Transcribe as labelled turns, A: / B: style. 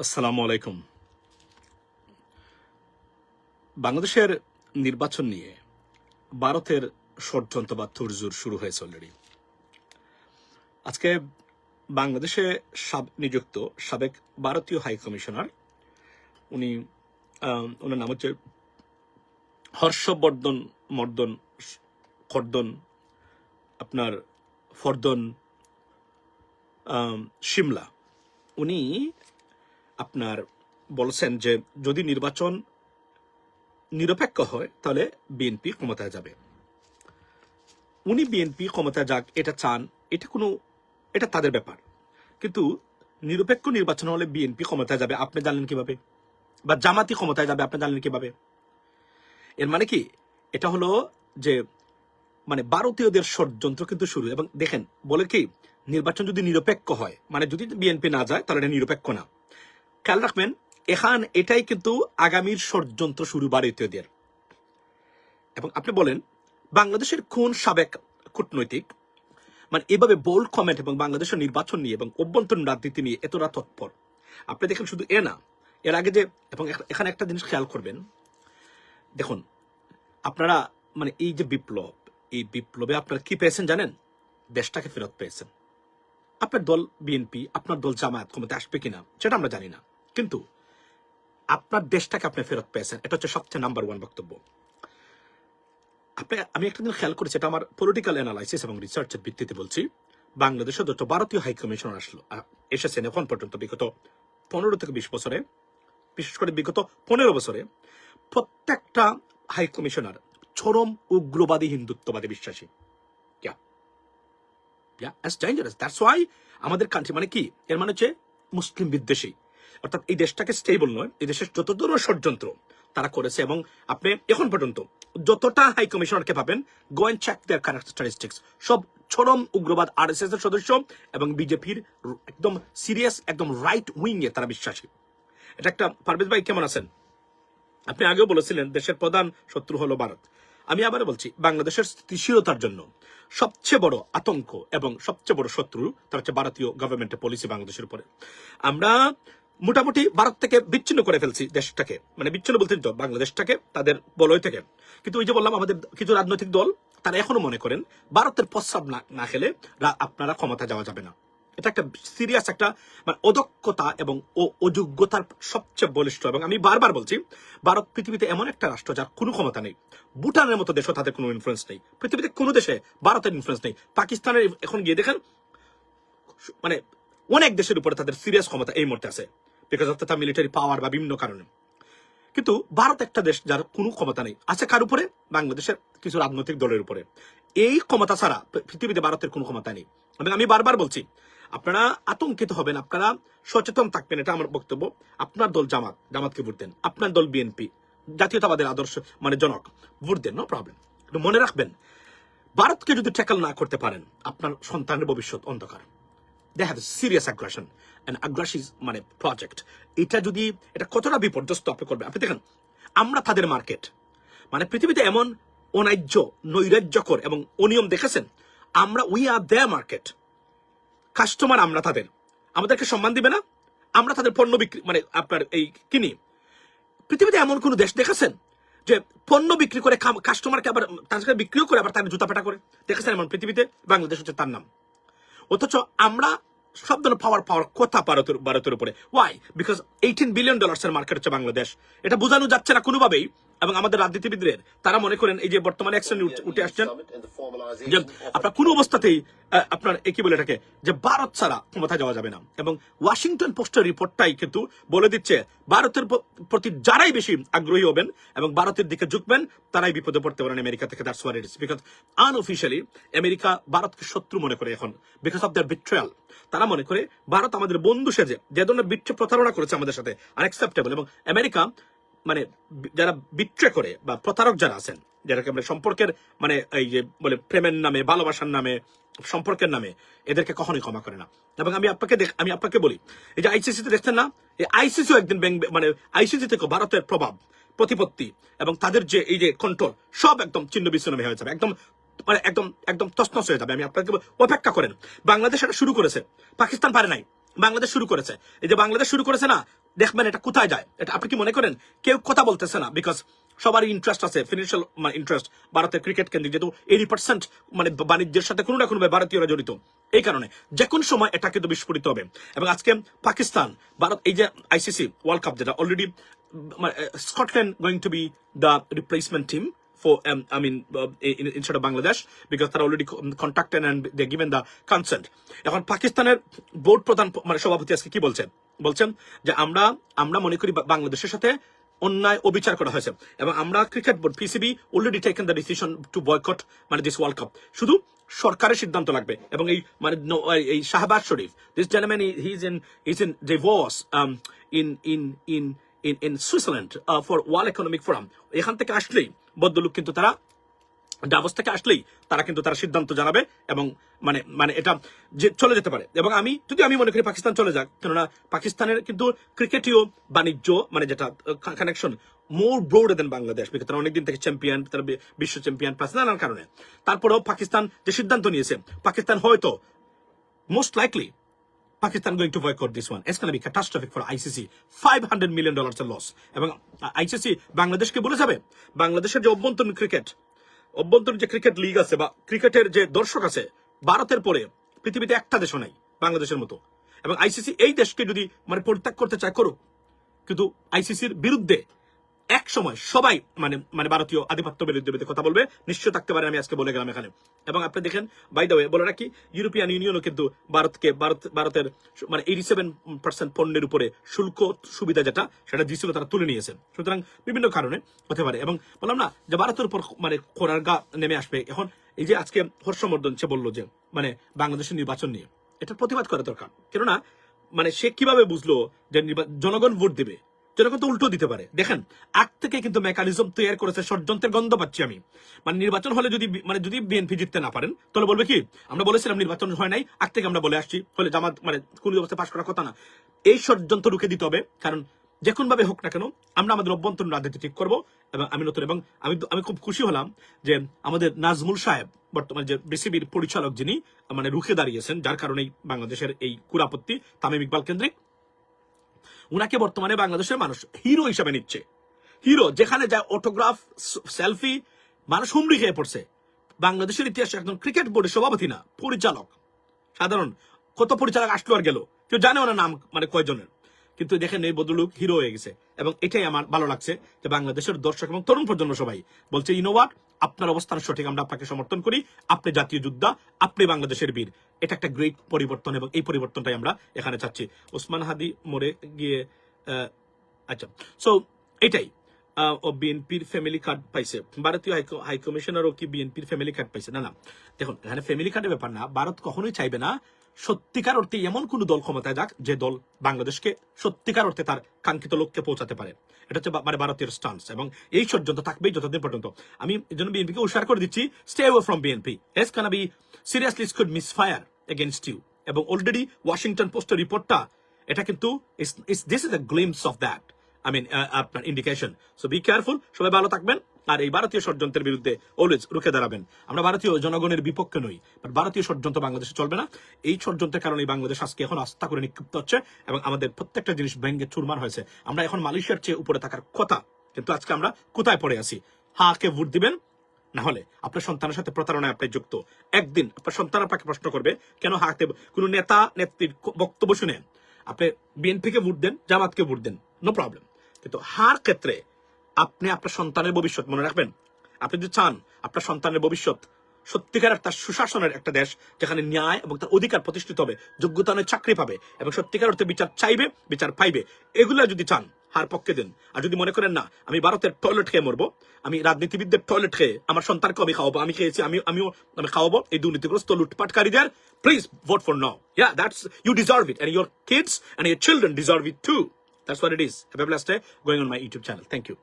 A: আসসালামু আলাইকুম। বাংলাদেশের নির্বাচন নিয়ে ভারতের ষড়যন্ত্র বা তোড়জোড় শুরু হয়েছে অলরেডি। আজকে বাংলাদেশে নিযুক্ত সাবেক ভারতীয় হাই কমিশনার ওনার নাম হচ্ছে হর্ষবর্ধন কর্দন আপনার ফর্দন শিমলা, উনি আপনার বলছেন যে যদি নির্বাচন নিরপেক্ষ হয় তাহলে বিএনপি ক্ষমতায় যাবে। উনি বিএনপি ক্ষমতায় যাক এটা চান, এটা তাদের ব্যাপার, কিন্তু নিরপেক্ষ নির্বাচন হলে বিএনপি ক্ষমতায় যাবে আপনি জানলেন কিভাবে? বা জামাতি ক্ষমতায় যাবে আপনি জানলেন কিভাবে? এর মানে কি? এটা হলো যে মানে ভারতীয়দের ষড়যন্ত্র কিন্তু শুরু। এবং দেখেন বলে কি, নির্বাচন যদি নিরপেক্ষ হয় মানে যদি বিএনপি না যায় তাহলে এটা নিরপেক্ষ না। খেয়াল রাখবেন, এটাই কিন্তু আগামীর ষড়যন্ত্র শুরু ভারতীয়দের। এবং আপনি বলেন বাংলাদেশের কোন সাবেক কূটনৈতিক মানে এভাবে বোল্ড কমেন্ট এবং বাংলাদেশের নির্বাচন নিয়ে এবং অভ্যন্তরীণ রাজনীতি নিয়ে এতটা তৎপর? আপনি দেখেন শুধু না, এর আগে যে, এবং এখানে একটা জিনিস খেয়াল করবেন, দেখুন আপনারা মানে এই যে বিপ্লব, এই বিপ্লবে আপনারা কি পেয়েছেন জানেন? দেশটাকে ফেরত পেয়েছেন। আপনার দল বিএনপি, আপনার দল জামায়াত ক্ষমতা আসবে কিনা সেটা আমরা জানি না, কিন্তু আপনার দেশটাকে আপনি ফেরত পেয়েছেন, এটা হচ্ছে সবচেয়ে নাম্বার ওয়ান বক্তব্য। আমি একটা দিন খেয়াল করেছি, এটা আমার পলিটিক্যাল অ্যানালাইসিস এবং রিসার্চের ভিত্তিতে বলছি। বাংলাদেশে যত ভারতীয় হাই কমিশনার এসেছেন এখন পর্যন্ত বিগত 15 থেকে 20 বছরে, বিশেষ করে বিগত 15 বছরে, প্রত্যেকটা হাই কমিশনার চরম উগ্রবাদী হিন্দুত্ববাদী বিশ্বাসী। আমাদের কান্ট্রি মানে কি, এর মানে হচ্ছে মুসলিম বিদ্বেষী। অর্থাৎ এই দেশটাকে স্টেবল নয়, এই দেশের যত ধরনের ষড়যন্ত্র তারা করেছে। এবং আপনি এখন পর্যন্ত যতটা হাই কমিশনারকে পাবেন, go and check their characteristics, সব চরম উগ্রবাদ, আরএসএস এর সদস্য এবং বিজেপির একদম সিরিয়াস, একদম রাইট উইং এ তারা বিশ্বাসী। এটা একটা, পারভেজ ভাই কেমন আছেন? আপনি আগেও বলেছিলেন দেশের প্রধান শত্রু হলো ভারত। আমি আবার বলছি, বাংলাদেশের স্থিতিশীলতার জন্য সবচেয়ে বড় আতঙ্ক এবং সবচেয়ে বড় শত্রু তার হচ্ছে ভারতীয় গভর্নমেন্টের পলিসি বাংলাদেশের উপরে। আমরা মোটামুটি ভারত থেকে বিচ্ছিন্ন করে ফেলছি দেশটাকে, মানে বিচ্ছিন্ন বলতে বাংলাদেশটাকে তাদের বলয় থেকে। কিন্তু ওই যে বললাম, আমাদের কিছু রাজনৈতিক দল তারা এখনো মনে করেন ভারতের প্রস্রাব না খেলে আপনারা ক্ষমতা যাওয়া যাবে না। এটা একটা সিরিয়াস একটা মানে অদক্ষতা এবং অযোগ্যতার সবচেয়ে বলিষ্ঠ। এবং আমি বারবার বলছি, ভারত পৃথিবীতে এমন একটা রাষ্ট্র যার কোনো ক্ষমতা নেই। ভুটানের মতো দেশও তাদের কোনো ইনফ্লুয়েন্স নেই। পৃথিবীতে কোনো দেশে ভারতের ইনফ্লুয়েন্স নেই। পাকিস্তানের এখন গিয়ে দেখেন মানে অনেক দেশের উপরে তাদের সিরিয়াস ক্ষমতা এই মুহূর্তে আছে, বিকজ অফ তার মিলিটারি পাওয়ার বা বিভিন্ন কারণে। কিন্তু ভারত একটা দেশ যার কোনো ক্ষমতা নেই, আছে কার উপরে? বাংলাদেশের কিছু রাজনৈতিক দলের উপরে। এই ক্ষমতা ছাড়া পৃথিবীতে ভারতের কোনো ক্ষমতা নেই। এবং আমি বারবার বলছি, আপনারা আতঙ্কিত হবেন, আপনারা সচেতন থাকবেন, এটা আমার বক্তব্য। আপনার দল জামাতকে ভোট দেন, আপনার দল বিএনপি জাতীয়তাবাদের আদর্শ মানে জনক, ভোট দেন, নো প্রবলেম। কিন্তু মনে রাখবেন, ভারতকে যদি ট্যাকল না করতে পারেন আপনার সন্তানের ভবিষ্যৎ অন্ধকার। They have a serious aggression and aggression মানে প্রজেক্ট। এটা কতটা বিপর্যস্ত আপনি করবে, আপনি দেখেন আমরা তাদের মার্কেট। মানে পৃথিবীতে এমন অন্যায্য, নৈরাজ্যকর এবং অনিয়ম দেখেছেন? We are their market, customer আমরা তাদের। আমাদেরকে সম্মান দিবে না? আমরা তাদের পণ্য বিক্রি মানে আপনার এই কিনি। পৃথিবীতে এমন কোন দেশ দেখেছেন যে পণ্য বিক্রি করে কাস্টমারকে আবার তাদের বিক্রিও করে আবার তাদের জুতা পেটা করে? দেখেছেন এমন পৃথিবীতে? বাংলাদেশ হচ্ছে তার নাম। অথচ আমরা সব ধরনের পাওয়ার কথা ভারতের উপরে। ওয়াই? বিকজ $18 বিলিয়ন এর মার্কেট হচ্ছে বাংলাদেশ। এটা বোঝানো যাচ্ছে না কোনোভাবেই। এবং আমাদের রাজনীতিবিদদের তারা মনে করেন এই যে বর্তমানে অ্যাকশন উঠে আসছেন যে আপনার কোনো অবস্থাতেই আপনার কি বলে এটাকে যে ভারত ছাড়া ক্ষমতা যাওয়া যাবে না। এবং ওয়াশিংটন পোস্টের রিপোর্টটাই কিন্তু বলে দিচ্ছে ভারতের প্রতি যারাই বেশি আগ্রহী হবেন এবং ভারতের দিকে ঝুঁকবেন তারাই বিপদে পড়তে পারেন আমেরিকা থেকে। That's what it is. Because unofficially America ভারতকে শত্রু মনে করে এখন, বিকজ অফ দেয়ার বিট্রায়াল। তারা মনে করে ভারত আমাদের বন্ধু সেজে যে ধরনের প্রতারণা করেছে আমাদের সাথে, আনএক্সেপ্টেবল। এবং আমেরিকা মানে যারা বিট্রে করে বা প্রতারক যারা আছেন, যারাকে আমরা সম্পর্কের মানে এই যে বলে প্রেমের নামে, ভালোবাসার নামে, সম্পর্কের নামে, এদেরকে কখনোই ক্ষমা করে না। এবং আমি আপনাকে বলি, এই যে আইসিসিতে দেখছেন না, এই আইসিসিও একদিন মানে আইসিসি থেকে ভারতের প্রভাব, প্রতিপত্তি এবং তাদের যে এই যে কন্ট্রোল সব একদম ছিন্ন বিচ্ছিন্ন হয়ে যাবে, একদম তছনছ হয়ে যাবে। আমি আপনাকে অপেক্ষা করেন। বাংলাদেশ এটা শুরু করেছে, পাকিস্তান পারে নাই, বাংলাদেশ শুরু করেছে। এই যে বাংলাদেশ শুরু করেছে না, দেখবেন এটা কোথায় যায়। এটা আপনি কি মনে করেন কেউ কথা বলতেছে না? বিকজ সবারই ইন্টারেস্ট আছে, ফিনান্সিয়াল ইন্টারেস্ট ভারতের ক্রিকেট কেন্দ্রিক, যেহেতু 80% মানে বাণিজ্যের সাথে কোনো না কোনো ভারতীয়রা জড়িত। এই কারণে যে কোনো সময় এটা কিন্তু বিস্ফোরিত হবে। এবং আজকে পাকিস্তান ভারত এই যে আইসিসি ওয়ার্ল্ড কাপ যেটা already Scotland going to B the replacement team for instead of Bangladesh, because they're already contacted and they're given the consent. এখন পাকিস্তানের বোর্ড প্রধান মানে সভাপতি আজকে কি বলছেন যে আমরা মনে করি বাংলাদেশের সাথে অন্যায় অবিচার করা হয়েছে, এবং আমরা cricket board PCB already taken the decision to boycott মানে দিস ওয়ার্ল্ড কাপ। শুধু সরকারের সিদ্ধান্ত লাগবে। এবং এই মানে এই Shahbaz Sharif, this gentleman he's in Davos in Switzerland for World Economic Forum। এখান থেকে আসলেই বদ্ধলোক কিন্তু তারা ডাভোস থেকে আসলেই তারা কিন্তু তারা সিদ্ধান্ত জানাবে, এবং মানে মানে এটা যে চলে যেতে পারে। এবং আমি মনে করি পাকিস্তান চলে যাক, কেননা পাকিস্তানের কিন্তু ক্রিকেটীয় বাণিজ্য মানে যেটা connection more broad than Bangladesh, because তারা অনেকদিন থেকে চ্যাম্পিয়ন, তারা বিশ্ব চ্যাম্পিয়ন প্লাস নানান কারণে। তারপরেও পাকিস্তান যে সিদ্ধান্ত নিয়েছে, পাকিস্তান হয়তো most likely Pakistan going to boycott this one. It's going to be catastrophic for ICC. $500 million loss. এবং ICC বাংলাদেশকে বলে যাবে বাংলাদেশের যে অভ্যন্তরীণ যে ক্রিকেট লিগ আছে বা ক্রিকেটের যে দর্শক আছে, ভারতের পরে পৃথিবীতে একটা দেশও নাই বাংলাদেশের মতো। এবং আইসিসি এই দেশকে যদি মানে পরিত্যাগ করতে চায় করুক, কিন্তু আইসিসির বিরুদ্ধে এক সময় সবাই মানে ভারতীয় আধিপত্য বিরুদ্ধে কথা বলবে, নিশ্চয় থাকতে পারে। আমি আজকে বলে গেলাম এখানে। এবং আপনি দেখেন বাই দ্য ওয়ে বলে রাখি, ইউরোপিয়ান ইউনিয়নও কিন্তু ভারতের মানে 87% পণ্যের উপরে শুল্ক সুবিধা যেটা সেটা দিয়েছিল তারা তুলে নিয়েছে। সুতরাং বিভিন্ন কারণে হতে পারে। এবং বললাম না যে ভারতের উপর মানে খোরার গা নেমে আসবে। এখন এই যে আজকে হর্ষবর্ধন সে বললো যে মানে বাংলাদেশের নির্বাচন নিয়ে এটা প্রতিবাদ করা দরকার। কেননা মানে সে কিভাবে বুঝলো যে জনগণ ভোট দেবে? জনগণ তো উল্টো দিতে পারে। দেখেন আগ থেকে কিন্তু মেকানিজম তৈরি করেছে, ষড়যন্ত্রের গন্ধ পাচ্ছি আমি। মানে নির্বাচন হলে যদি বিএনপি জিততে না পারেন তাহলে বলবে কি আমরা বলেছিলাম নির্বাচন হয় নাই, আগ থেকে আমরা বলে আসছি, ফলে জামাত মানে কোন অবস্থায় পাশ করার কথা না। এই ষড়যন্ত্র রুখে দিতে হবে, কারণ যে কোন ভাবে হোক না কেন আমরা আমাদের অভ্যন্তরীণ রাজনীতি ঠিক করবো। এবং আমি খুব খুশি হলাম যে আমাদের নাজমুল সাহেব বর্তমানে যে বিসিবির পরিচালক যিনি মানে রুখে দাঁড়িয়েছেন, যার কারণেই বাংলাদেশের এই কুরাপত্তি তামিম ইকবাল কেন্দ্রিক, উনাকে বর্তমানে বাংলাদেশের মানুষ হিরো হিসাবে নিচ্ছে। হিরো যেখানে যায় অটোগ্রাফ সেলফি, মানুষ হুমড়ি খেয়ে পড়ছে। বাংলাদেশের ইতিহাসে একজন ক্রিকেট বোর্ডের সভাপতি না, পরিচালক। সাধারণ কত পরিচালক আসলো আর গেল, কেউ জানেও না নাম মানে কয়জনের। কিন্তু দেখেন এই বদলুক হিরো হয়ে গেছে। এবং এটাই আমার ভালো লাগছে যে বাংলাদেশের দর্শক এবং তরুণ প্রজন্ম সবাই বলছে ইউ নো হোয়াট, আপনার অবস্থান সঠিক, আমরা আপনাকে সমর্থন করি, আপনি জাতীয় যোদ্ধা, আপনি বাংলাদেশের বীর। এটা একটা গ্রেট পরিবর্তন এবং এই পরিবর্তনটাই আমরা এখানে চাচ্ছি। ওসমান হাদি মরে গিয়ে আচ্ছা, সো এটাই ও বিএনপির ফ্যামিলি কার্ড পাইছে, ভারতীয় হাই কমিশনারও কি বিএনপির ফ্যামিলি কার্ড পাইছে? না, দেখুন এখানে ফ্যামিলি কার্ডের ব্যাপার না। ভারত কখনোই চাইবে না সত্যিকার অর্থে এমন কোন দল ক্ষমতায় যাক যে দল বাংলাদেশকে সত্যিকার অর্থে তার কাঙ্ক্ষিত লক্ষ্যে পৌঁছাতে পারে। এটা হচ্ছে মানে ভারতীয় স্টান্স, এবং এই ষড়যন্ত্র থাকবেই যতদিন পর্যন্ত। আমি এই জন্য বিএনপিকে উৎসাহ করে দিচ্ছি, stay away from BNP. It's can be seriously it could misfire against you. এবং অলরেডি ওয়াশিংটন পোস্টের রিপোর্টটা এটা কিন্তু this is a glimpse of that, আপনার ইন্ডিকেশন। সো বি কেয়ারফুল, সবাই ভালো থাকবেন। আর এই ভারতীয় ষড়যন্ত্রের বিরুদ্ধে অলওয়েজ রুখে দাঁড়াবেন। আমরা ভারতীয় জনগণের বিপক্ষে নই, বাট ভারতীয় ষড়যন্ত্র বাংলাদেশে চলবে না। এই ষড়যন্ত্রের কারণে বাংলাদেশ আজকে এখন আস্থা করে নিক্ষিপ্ত হচ্ছে এবং আমাদের প্রত্যেকটা জিনিস ভেঙে চুরমার হয়েছে। আমরা এখন মালয়েশিয়ার চেয়ে উপরে থাকার কথা, কিন্তু আজকে আমরা কোথায় পড়ে আছি? হাকে ভোট দিবেন, না হলে আপনার সন্তানের সাথে প্রতারণায় আপনি যুক্ত। একদিন আপনার সন্তান আপনাকে প্রশ্ন করবে কেন হাতে কোন নেতা নেত্রীর বক্তব্য শুনে আপনি বিএনপিকে ভোট দেন, জামাতকে ভোট দেন, নো প্রবলেম। কিন্তু হার ক্ষেত্রে আপনি আপনার সন্তানের ভবিষ্যৎ মনে রাখবেন। আপনি যদি চান আপনার সন্তানের ভবিষ্যৎ সত্যিকার একটা সুশাসনের একটা দেশ, যেখানে ন্যায় এবং তার অধিকার প্রতিষ্ঠিত হবে, যোগ্যতা অনুযায়ী চাকরি পাবে এবং সত্যিকার অর্থে বিচার চাইবে, বিচার পাইবে, এগুলা যদি চান হার পক্ষে দেন। আর যদি মনে করেন না আমি ভারতের টয়লেট খেয়ে মরবো, আমি রাজনীতিবিদদের টয়লেট খেয়ে আমার সন্তানকে আমি খাওয়াবো, আমি খেয়েছি আমিও খাওয়াবো এই দুর্নীতিগ্রস্ত লুটপাটকারীদের, please vote for no. Yeah, that's you deserve it, and your kids and your children deserve it too. That's what it is. Have a blessed day going on my YouTube channel. Thank you.